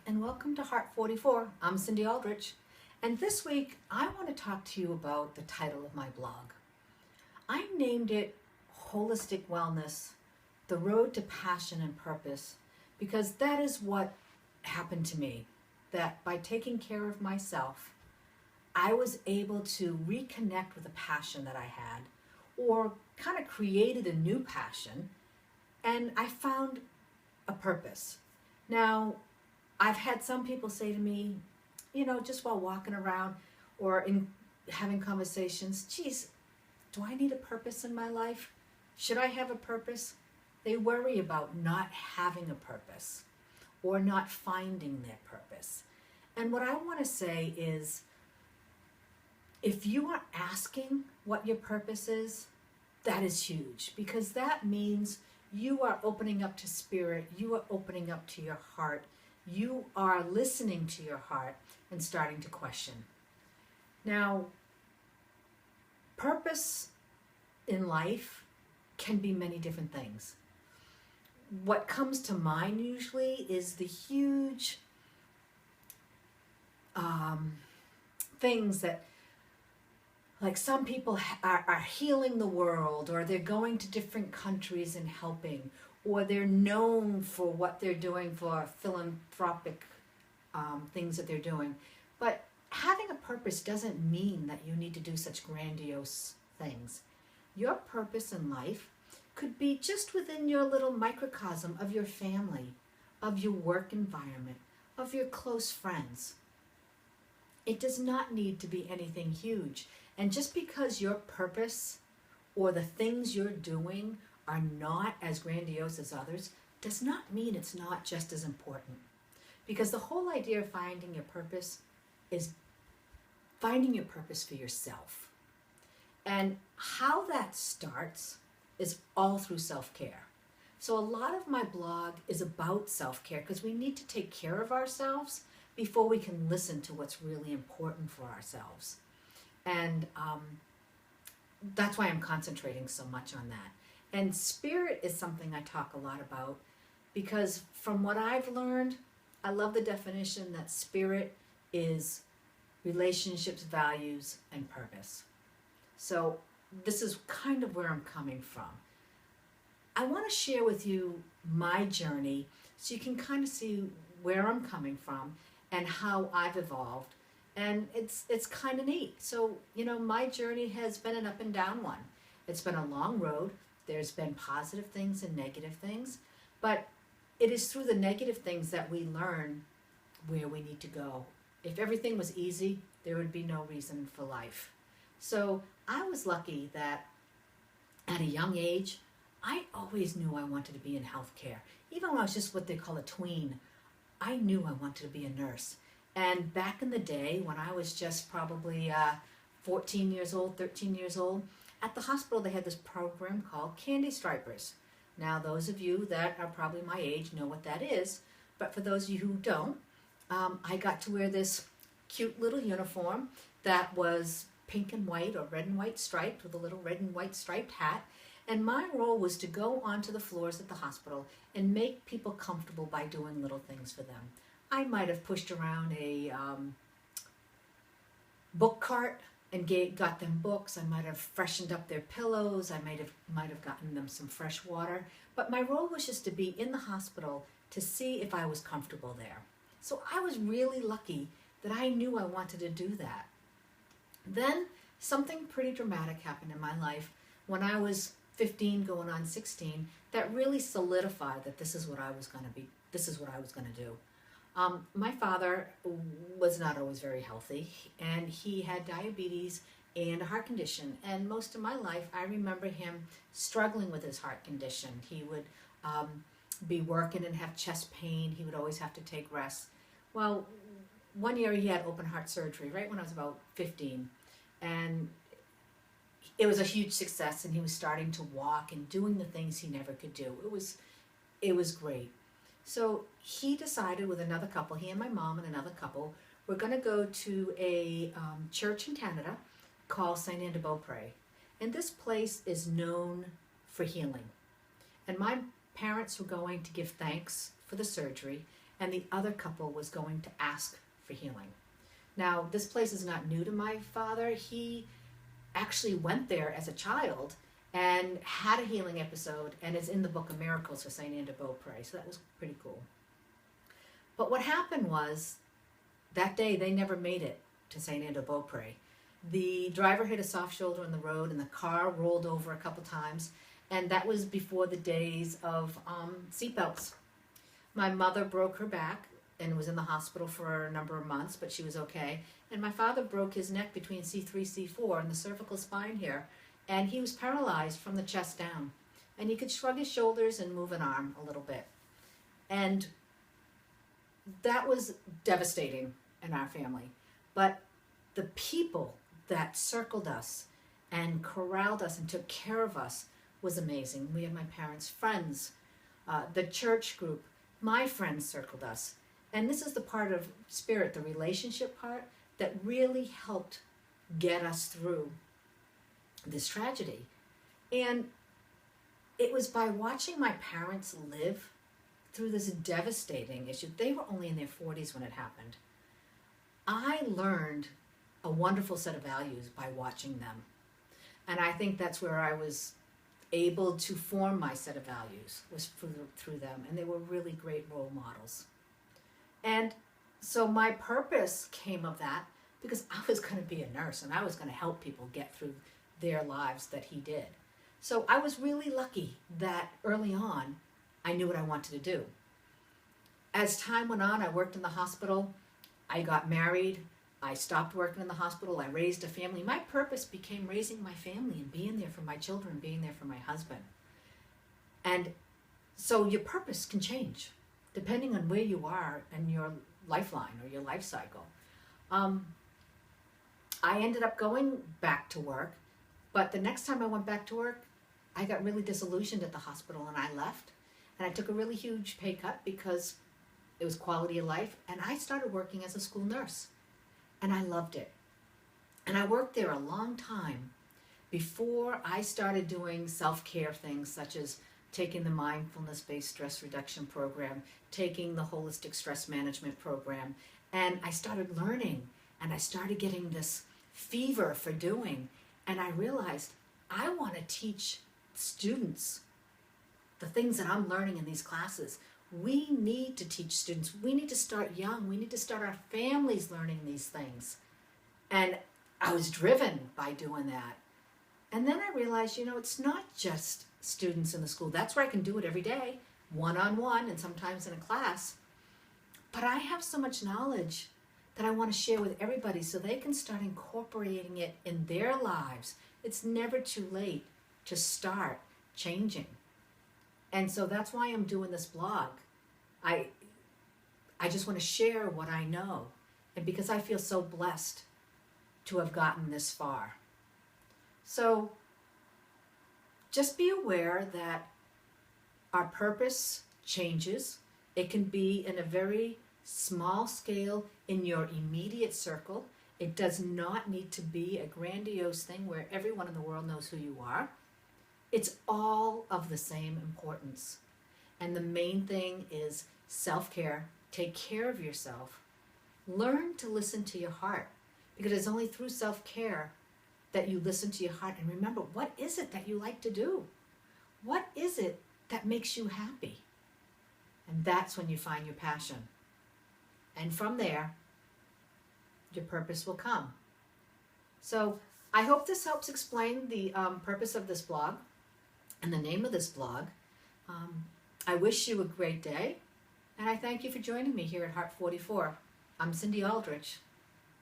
and welcome to Heart 44. I'm Cindy Aldrich, and this week I want to talk to you about the title of my blog. I named it Holistic Wellness, The Road to Passion and Purpose, because that is what happened to me, that by taking care of myself, I was able to reconnect with a passion that I had, or kind of created a new passion, and I found a purpose. Now, I've had some people say to me, just while walking around or in having conversations, geez, do I need a purpose in my life? Should I have a purpose? They worry about not having a purpose or not finding their purpose. And what I want to say is, if you are asking what your purpose is, that is huge, because that means you are opening up to spirit, you are opening up to your heart, you are listening to your heart and starting to question. Now, purpose in life can be many different things. What comes to mind usually is the huge things that, like, some people are healing the world, or they're going to different countries and helping, or they're known for what they're doing for philanthropic things that they're doing. But having a purpose doesn't mean that you need to do such grandiose things. Your purpose in life could be just within your little microcosm of your family, of your work environment, of your close friends. It does not need to be anything huge. And just because your purpose or the things you're doing are not as grandiose as others, does not mean it's not just as important. Because the whole idea of finding your purpose is finding your purpose for yourself. And how that starts is all through self-care. So a lot of my blog is about self-care, because we need to take care of ourselves before we can listen to what's really important for ourselves. And that's why I'm concentrating so much on that. And spirit is something I talk a lot about, because from what I've learned, I love the definition that spirit is relationships, values, and purpose. So this is kind of where I'm coming from. I want to share with you my journey so you can kind of see where I'm coming from and how I've evolved. And it's kind of neat. So, my journey has been an up and down one. It's been a long road. There's been positive things and negative things. But it is through the negative things that we learn where we need to go. If everything was easy, there would be no reason for life. So I was lucky that at a young age, I always knew I wanted to be in healthcare. Even when I was just what they call a tween, I knew I wanted to be a nurse. And back in the day, when I was just probably 14 years old, 13 years old, at the hospital they had this program called Candy Stripers. Now, those of you that are probably my age know what that is, but for those of you who don't, I got to wear this cute little uniform that was pink and white, or red and white striped, with a little red and white striped hat. And my role was to go onto the floors at the hospital and make people comfortable by doing little things for them. I might have pushed around a book cart and got them books. I might have freshened up their pillows. I might have gotten them some fresh water. But my role was just to be in the hospital to see if I was comfortable there. So I was really lucky that I knew I wanted to do that. Then something pretty dramatic happened in my life when I was 15 going on 16 that really solidified that this is what I was going to be. This is what I was going to do. My father was not always very healthy, and he had diabetes and a heart condition. And most of my life, I remember him struggling with his heart condition. He would be working and have chest pain. He would always have to take rest. Well, one year he had open heart surgery right when I was about 15. And it was a huge success, and he was starting to walk and doing the things he never could do. It was great. So he decided with another couple, he and my mom and another couple, we're going to go to a church in Canada called Saint Anne de Beaupré. And this place is known for healing. And my parents were going to give thanks for the surgery, and the other couple was going to ask for healing. Now, this place is not new to my father. He actually went there as a child and had a healing episode, and is in the Book of Miracles for St. Anne de Beaupré, so that was pretty cool. But what happened was, that day they never made it to St. Anne de Beaupré. The driver hit a soft shoulder on the road, and the car rolled over a couple times, and that was before the days of seatbelts. My mother broke her back and was in the hospital for a number of months, but she was okay. And my father broke his neck between C3, C4 in the cervical spine here, and he was paralyzed from the chest down. And he could shrug his shoulders and move an arm a little bit. And that was devastating in our family. But the people that circled us and corralled us and took care of us was amazing. We had my parents' friends, the church group, my friends circled us. And this is the part of spirit, the relationship part, that really helped get us through this tragedy. And it was by watching my parents live through this devastating issue. They were only in their 40s when it happened. I learned a wonderful set of values by watching them. And I think that's where I was able to form my set of values, was through them. And they were really great role models. And so my purpose came of that, because I was going to be a nurse and I was going to help people get through their lives that he did. So I was really lucky that early on I knew what I wanted to do. As time went on, I worked in the hospital. I got married. I stopped working in the hospital. I raised a family. My purpose became raising my family and being there for my children, being there for my husband. And so your purpose can change depending on where you are in your lifeline or your life cycle. I ended up going back to work, but the next time I went back to work, I got really disillusioned at the hospital and I left. And I took a really huge pay cut because it was quality of life. And I started working as a school nurse. And I loved it. And I worked there a long time before I started doing self-care things such as taking the mindfulness-based stress reduction program, taking the holistic stress management program. And I started learning, and I started getting this fever for doing. And I realized I want to teach students the things that I'm learning in these classes. We need to teach students. We need to start young. We need to start our families learning these things. And I was driven by doing that. And then I realized, it's not just students in the school. That's where I can do it every day, one-on-one and sometimes in a class. But I have so much knowledge that I want to share with everybody so they can start incorporating it in their lives. It's never too late to start changing. And so that's why I'm doing this blog. I just want to share what I know, and because I feel so blessed to have gotten this far. So just be aware that our purpose changes. It can be in a very small scale in your immediate circle. It does not need to be a grandiose thing where everyone in the world knows who you are. It's all of the same importance. And the main thing is self-care. Take care of yourself. Learn to listen to your heart, because it's only through self-care that you listen to your heart. And remember, what is it that you like to do? What is it that makes you happy? And that's when you find your passion. And from there, your purpose will come. So I hope this helps explain the purpose of this blog and the name of this blog. I wish you a great day, and I thank you for joining me here at Heart 44. I'm Cindy Aldrich.